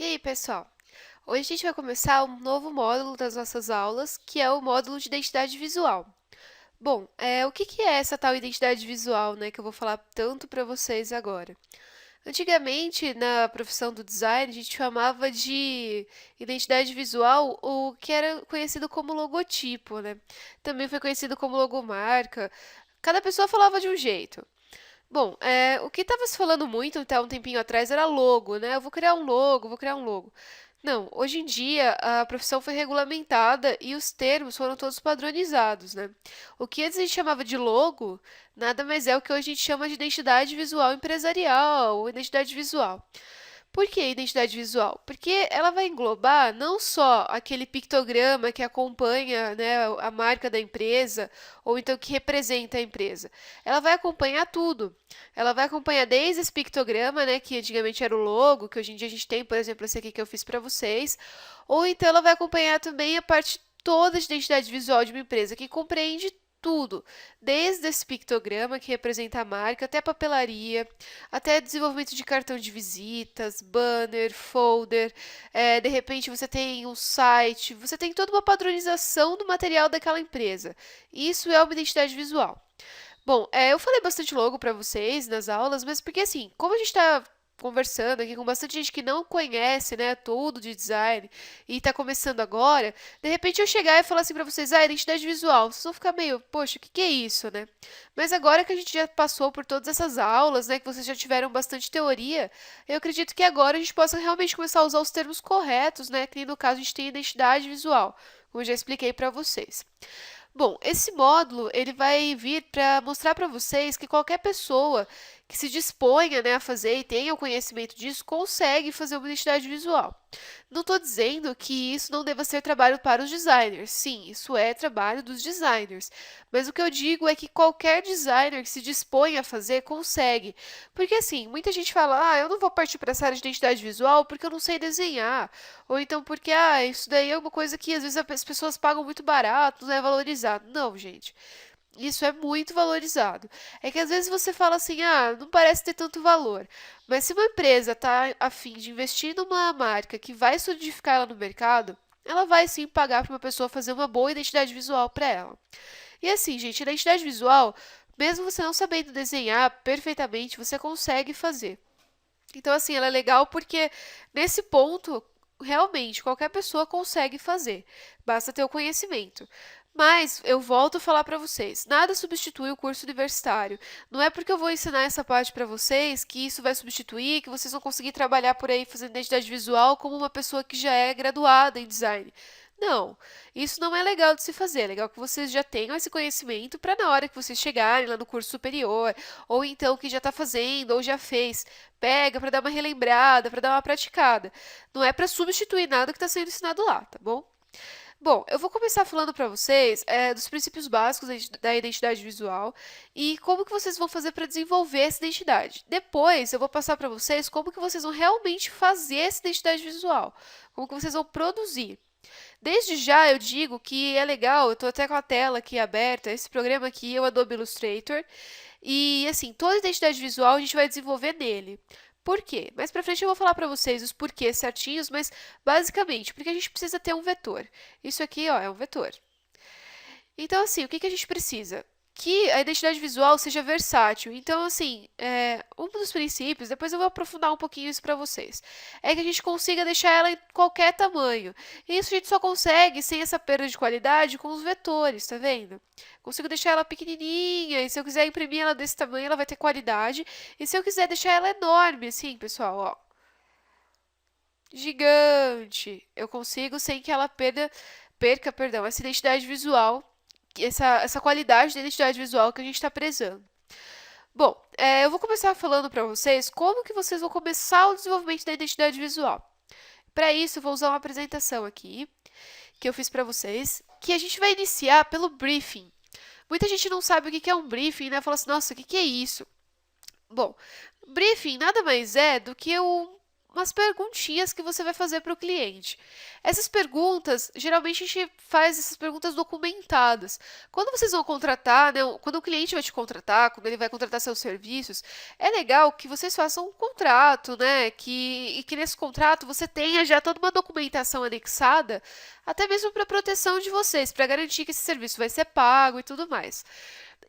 aí, pessoal? Hoje a gente vai começar um novo módulo das nossas aulas, que é o módulo de identidade visual. Bom, o que é essa tal identidade visual, né, que eu vou falar tanto para vocês agora? Antigamente, na profissão do design, a gente chamava de identidade visual o que era conhecido como logotipo, né? Também foi conhecido como logomarca. Cada pessoa falava de um jeito. Bom, o que estava se falando muito até um tempinho atrás era logo, né? Eu vou criar um logo, vou criar um logo. Não, hoje em dia a profissão foi regulamentada e os termos foram todos padronizados, né? O que antes a gente chamava de logo, nada mais é o que hoje a gente chama de identidade visual empresarial ou identidade visual. Por que identidade visual? Porque ela vai englobar não só aquele pictograma que acompanha, né, a marca da empresa, ou então que representa a empresa. Ela vai acompanhar tudo. Ela vai acompanhar desde esse pictograma, né, que antigamente era o logo, que hoje em dia a gente tem, por exemplo, esse aqui que eu fiz para vocês, ou então ela vai acompanhar também a parte toda de identidade visual de uma empresa, que compreende tudo, desde esse pictograma que representa a marca, até a papelaria, até desenvolvimento de cartão de visitas, banner, folder. De repente você tem um site, você tem toda uma padronização do material daquela empresa. Isso é uma identidade visual. Bom, eu falei bastante logo para vocês nas aulas, mas porque assim, como a gente está conversando aqui com bastante gente que não conhece, né, tudo de design e está começando agora, de repente eu chegar e falar assim para vocês, identidade visual, vocês vão ficar meio, poxa, o que é isso, né? Mas agora que a gente já passou por todas essas aulas, né, que vocês já tiveram bastante teoria, eu acredito que agora a gente possa realmente começar a usar os termos corretos, né, que no caso a gente tem identidade visual, como eu já expliquei para vocês. Bom, esse módulo ele vai vir para mostrar para vocês que qualquer pessoa que se disponha, né, a fazer e tenha o conhecimento disso consegue fazer uma identidade visual. Não estou dizendo que isso não deva ser trabalho para os designers. Sim, isso é trabalho dos designers. Mas o que eu digo é que qualquer designer que se dispõe a fazer consegue. Porque assim, muita gente fala: eu não vou partir para essa área de identidade visual porque eu não sei desenhar. Ou então porque, isso daí é uma coisa que às vezes as pessoas pagam muito barato, não é valorizado. Não, gente. Isso é muito valorizado. É que às vezes você fala assim, não parece ter tanto valor. Mas se uma empresa está a fim de investir numa marca que vai solidificar ela no mercado, ela vai sim pagar para uma pessoa fazer uma boa identidade visual para ela. E assim, gente, identidade visual, mesmo você não sabendo desenhar perfeitamente, você consegue fazer. Então, assim, ela é legal porque nesse ponto, realmente, qualquer pessoa consegue fazer. Basta ter o conhecimento. Mas eu volto a falar para vocês, nada substitui o curso universitário. Não é porque eu vou ensinar essa parte para vocês que isso vai substituir, que vocês vão conseguir trabalhar por aí fazendo identidade visual como uma pessoa que já é graduada em design. Não, isso não é legal de se fazer. É legal que vocês já tenham esse conhecimento para na hora que vocês chegarem lá no curso superior, ou então que já está fazendo ou já fez, pega para dar uma relembrada, para dar uma praticada. Não é para substituir nada que está sendo ensinado lá, tá bom? Bom, eu vou começar falando para vocês dos princípios básicos da identidade visual e como que vocês vão fazer para desenvolver essa identidade. Depois, eu vou passar para vocês como que vocês vão realmente fazer essa identidade visual, como que vocês vão produzir. Desde já eu digo que é legal, eu estou até com a tela aqui aberta, esse programa aqui é o Adobe Illustrator, e assim, toda a identidade visual a gente vai desenvolver nele. Por quê? Mais pra frente eu vou falar para vocês os porquês certinhos, mas basicamente, porque a gente precisa ter um vetor. Isso aqui, ó, é um vetor. Então, assim, o que a gente precisa? Que a identidade visual seja versátil. Então, assim, um dos princípios, depois eu vou aprofundar um pouquinho isso para vocês, é que a gente consiga deixar ela em qualquer tamanho. E isso a gente só consegue sem essa perda de qualidade com os vetores, tá vendo? Consigo deixar ela pequenininha, e se eu quiser imprimir ela desse tamanho, ela vai ter qualidade. E se eu quiser deixar ela enorme, assim, pessoal, ó, gigante, eu consigo sem que ela perca, perdão, essa identidade visual, essa qualidade da identidade visual que a gente está prezando. Bom, eu vou começar falando para vocês como que vocês vão começar o desenvolvimento da identidade visual. Para isso, eu vou usar uma apresentação aqui, que eu fiz para vocês, que a gente vai iniciar pelo briefing. Muita gente não sabe o que é um briefing, né? Fala assim, nossa, o que é isso? Bom, briefing nada mais é do que umas perguntinhas que você vai fazer para o cliente. Essas perguntas, geralmente a gente faz essas perguntas documentadas. Quando vocês vão contratar, né, quando o cliente vai te contratar, quando ele vai contratar seus serviços, é legal que vocês façam um contrato, né, e que nesse contrato você tenha já toda uma documentação anexada, até mesmo para proteção de vocês, para garantir que esse serviço vai ser pago e tudo mais.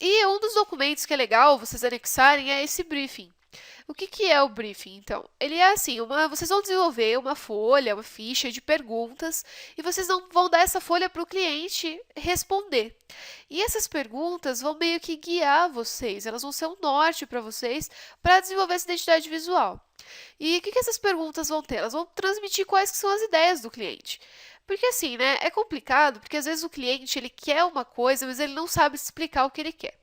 E um dos documentos que é legal vocês anexarem é esse briefing. O que que é o briefing, então? Ele é assim, vocês vão desenvolver uma folha, uma ficha de perguntas e vocês não vão dar essa folha para o cliente responder. E essas perguntas vão meio que guiar vocês, elas vão ser um norte para vocês para desenvolver essa identidade visual. E o que que essas perguntas vão ter? Elas vão transmitir quais que são as ideias do cliente. Porque assim, né, é complicado, porque às vezes o cliente ele quer uma coisa, mas ele não sabe explicar o que ele quer.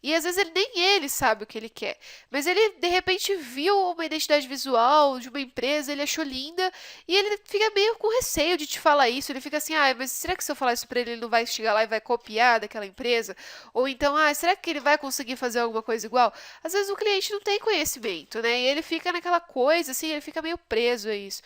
E às vezes nem ele sabe o que ele quer, mas ele de repente viu uma identidade visual de uma empresa, ele achou linda e ele fica meio com receio de te falar isso. Ele fica assim: ah, mas será que se eu falar isso para ele, ele não vai chegar lá e vai copiar daquela empresa? Ou então, ah, será que ele vai conseguir fazer alguma coisa igual? Às vezes o cliente não tem conhecimento, né? E ele fica naquela coisa assim, ele fica meio preso a isso.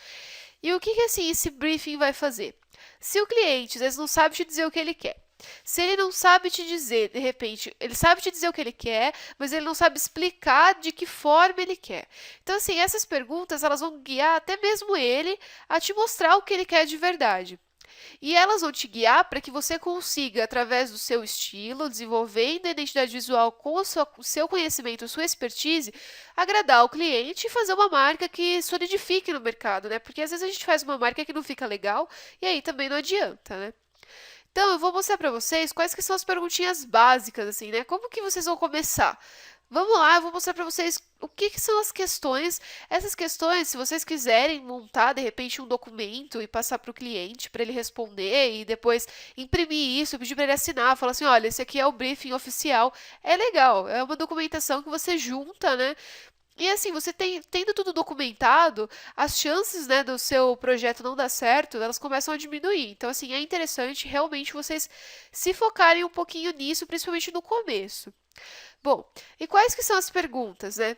E o que que assim esse briefing vai fazer? Se o cliente às vezes não sabe te dizer o que ele quer, se ele não sabe te dizer, de repente, ele sabe te dizer o que ele quer, mas ele não sabe explicar de que forma ele quer. Então, assim, essas perguntas, elas vão guiar até mesmo ele a te mostrar o que ele quer de verdade. E elas vão te guiar para que você consiga, através do seu estilo, desenvolvendo a identidade visual com o seu conhecimento, a sua expertise, agradar o cliente e fazer uma marca que solidifique no mercado, né? Porque às vezes a gente faz uma marca que não fica legal e aí também não adianta, né? Então, eu vou mostrar para vocês quais que são as perguntinhas básicas, assim, né? Como que vocês vão começar? Vamos lá, eu vou mostrar para vocês o que que são as questões. Essas questões, se vocês quiserem montar, de repente, um documento e passar para o cliente, para ele responder e depois imprimir isso, pedir para ele assinar, falar assim, olha, esse aqui é o briefing oficial. É legal, é uma documentação que você junta, né? E assim, você tendo tudo documentado, as chances, né, do seu projeto não dar certo, elas começam a diminuir. Então, assim, é interessante realmente vocês se focarem um pouquinho nisso, principalmente no começo. Bom, e quais que são as perguntas, né?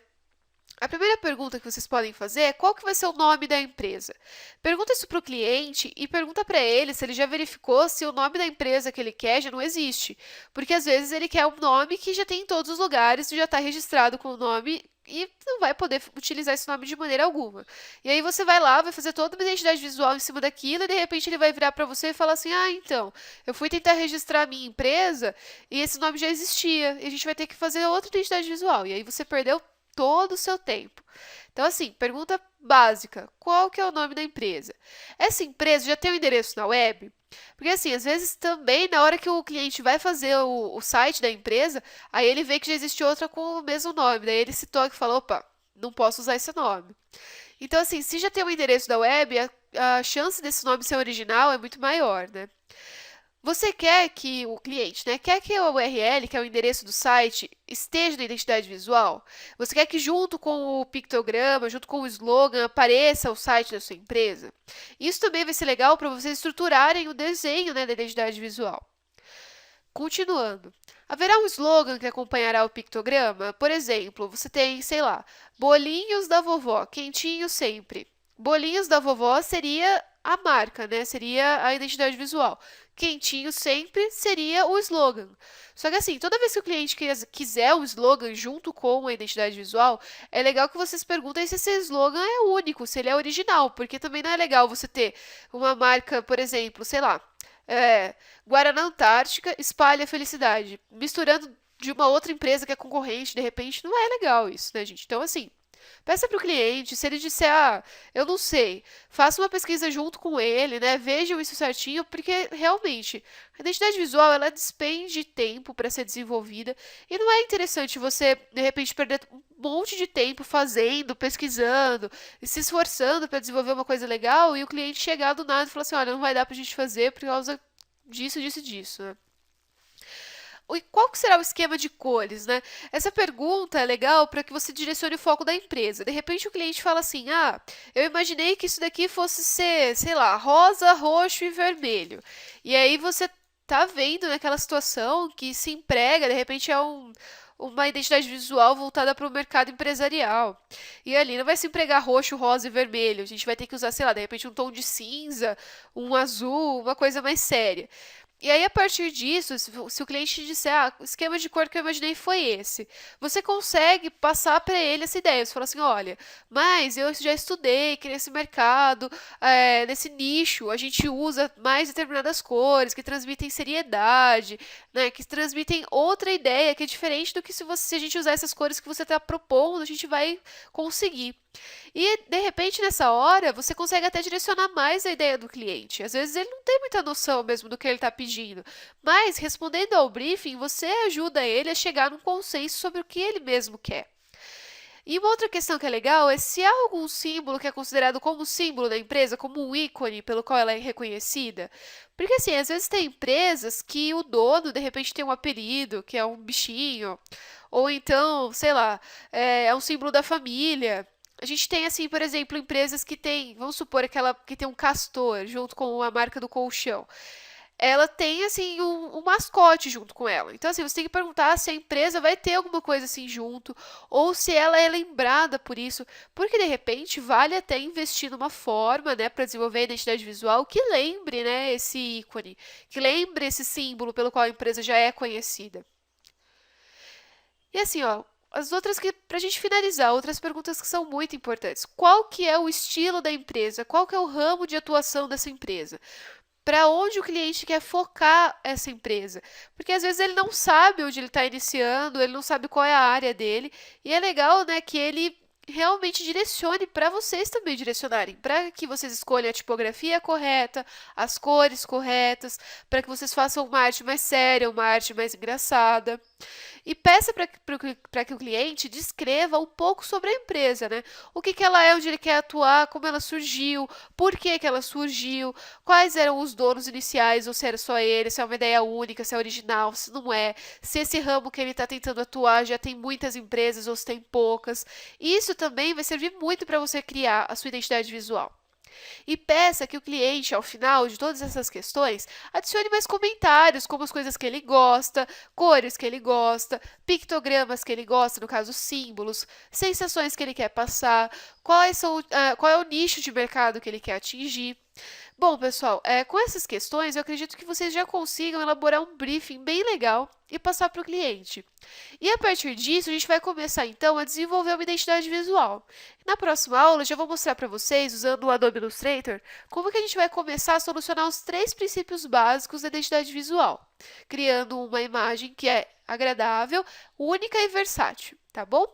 A primeira pergunta que vocês podem fazer é qual que vai ser o nome da empresa. Pergunta isso para o cliente e pergunta para ele se ele já verificou se o nome da empresa que ele quer já não existe. Porque às vezes ele quer um nome que já tem em todos os lugares e já está registrado com o nome e não vai poder utilizar esse nome de maneira alguma. E aí você vai lá, vai fazer toda uma identidade visual em cima daquilo e de repente ele vai virar para você e falar assim: ah, então, eu fui tentar registrar a minha empresa e esse nome já existia e a gente vai ter que fazer outra identidade visual. E aí você perdeu todo o seu tempo. Então, assim, pergunta básica: qual que é o nome da empresa? Essa empresa já tem um endereço na web? Porque, assim, às vezes também, na hora que o cliente vai fazer o site da empresa, aí ele vê que já existe outra com o mesmo nome. Daí ele se toca e fala: opa, não posso usar esse nome. Então, assim, se já tem um endereço da web, a chance desse nome ser original é muito maior, né? Você quer que o cliente, né, quer que a URL, que é o endereço do site, esteja na identidade visual? Você quer que junto com o pictograma, junto com o slogan, apareça o site da sua empresa? Isso também vai ser legal para vocês estruturarem o desenho, né, da identidade visual. Continuando, haverá um slogan que acompanhará o pictograma? Por exemplo, você tem, sei lá, bolinhos da vovó, quentinho sempre. Bolinhos da vovó seria a marca, né? Seria a identidade visual. Quentinho sempre seria o slogan. Só que assim, toda vez que o cliente quiser um slogan junto com a identidade visual, é legal que vocês perguntem se esse slogan é único, se ele é original, porque também não é legal você ter uma marca, por exemplo, sei lá, Guaraná Antártica espalha felicidade, misturando de uma outra empresa que é concorrente, de repente, não é legal isso, né, gente? Então, assim, peça para o cliente, se ele disser, ah, eu não sei, faça uma pesquisa junto com ele, né? Vejam isso certinho, porque realmente a identidade visual ela despende tempo para ser desenvolvida e não é interessante você, de repente, perder um monte de tempo fazendo, pesquisando e se esforçando para desenvolver uma coisa legal e o cliente chegar do nada e falar assim, olha, não vai dar para a gente fazer por causa disso, disso e disso, né? E qual que será o esquema de cores, né? Essa pergunta é legal para que você direcione o foco da empresa. De repente o cliente fala assim: "Ah, eu imaginei que isso daqui fosse ser, sei lá, rosa, roxo e vermelho". E aí você tá vendo naquela situação que se emprega, de repente é uma identidade visual voltada para o mercado empresarial. E ali não vai se empregar roxo, rosa e vermelho. A gente vai ter que usar, sei lá, de repente um tom de cinza, um azul, uma coisa mais séria. E aí, a partir disso, se o cliente te disser, o esquema de cor que eu imaginei foi esse, você consegue passar para ele essa ideia. Você fala assim, olha, mas eu já estudei que nesse mercado, nesse nicho, a gente usa mais determinadas cores que transmitem seriedade, né, que transmitem outra ideia que é diferente do que se a gente usar essas cores que você está propondo, a gente vai conseguir. E, de repente, nessa hora, você consegue até direcionar mais a ideia do cliente. Às vezes ele não tem muita noção mesmo do que ele está pedindo, mas respondendo ao briefing, você ajuda ele a chegar num consenso sobre o que ele mesmo quer. E uma outra questão que é legal é se há algum símbolo que é considerado como símbolo da empresa, como um ícone pelo qual ela é reconhecida. Porque assim, às vezes tem empresas que o dono de repente tem um apelido, que é um bichinho, ou então, sei lá, é um símbolo da família. A gente tem, assim, por exemplo, empresas que tem, vamos supor, aquela que tem um castor junto com a marca do colchão. Ela tem, assim, um mascote junto com ela. Então, assim, você tem que perguntar se a empresa vai ter alguma coisa assim junto, ou se ela é lembrada por isso, porque de repente vale até investir numa forma, né, para desenvolver a identidade visual que lembre, né, esse ícone, que lembre esse símbolo pelo qual a empresa já é conhecida. E assim, ó, as outras que, pra gente finalizar, outras perguntas que são muito importantes. Qual que é o estilo da empresa? Qual que é o ramo de atuação dessa empresa? Para onde o cliente quer focar essa empresa? Porque às vezes ele não sabe onde ele está iniciando, ele não sabe qual é a área dele, e é legal, né, que ele realmente direcione para vocês também direcionarem, para que vocês escolham a tipografia correta, as cores corretas, para que vocês façam uma arte mais séria, uma arte mais engraçada. E peça para que o cliente descreva um pouco sobre a empresa, né? O que, que ela é, onde ele quer atuar, como ela surgiu, por que, que ela surgiu, quais eram os donos iniciais, ou se era só ele, se é uma ideia única, se é original, se não é, se esse ramo que ele está tentando atuar já tem muitas empresas ou se tem poucas. Isso também vai servir muito para você criar a sua identidade visual. E peça que o cliente, ao final de todas essas questões, adicione mais comentários, como as coisas que ele gosta, cores que ele gosta, pictogramas que ele gosta, no caso símbolos, sensações que ele quer passar, qual é o nicho de mercado que ele quer atingir. Bom, pessoal, com essas questões, eu acredito que vocês já consigam elaborar um briefing bem legal e passar para o cliente. E a partir disso, a gente vai começar então a desenvolver uma identidade visual. Na próxima aula, eu já vou mostrar para vocês, usando o Adobe Illustrator, como que a gente vai começar a solucionar os 3 princípios básicos da identidade visual, criando uma imagem que é agradável, única e versátil, tá bom?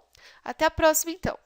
Até a próxima, então!